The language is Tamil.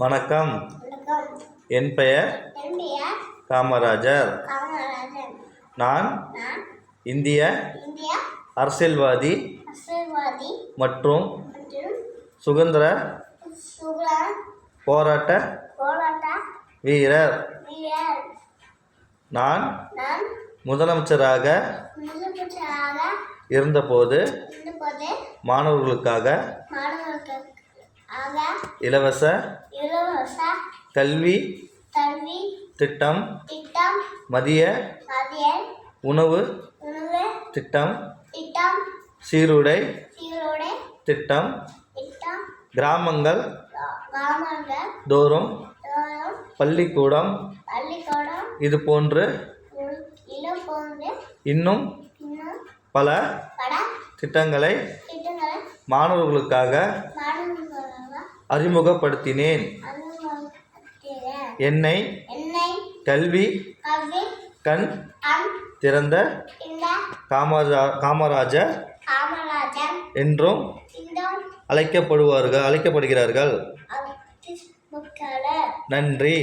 வணக்கம். வணக்கம். என் பெயர் காமராஜர். காமராஜன். நான் இந்திய அரசியல்வாதி மற்றும் சுதந்திர போராட்ட வீரர். நான் முதலமைச்சராக இருந்தபோது மாணவர்களுக்காக இலவச கல்வி திட்டம், மதிய உணவு திட்டம், சீருடை திட்டம், கிராமங்கள் தோறும் பள்ளிக்கூடம், இது போன்று இன்னும் பல திட்டங்களை மாணவர்களுக்காக அறிமுகப்படுத்தினேன். என்னை கல்வி கண் திறந்த காமராஜர் என்றும் அழைக்கப்படுகிறார்கள். நன்றி.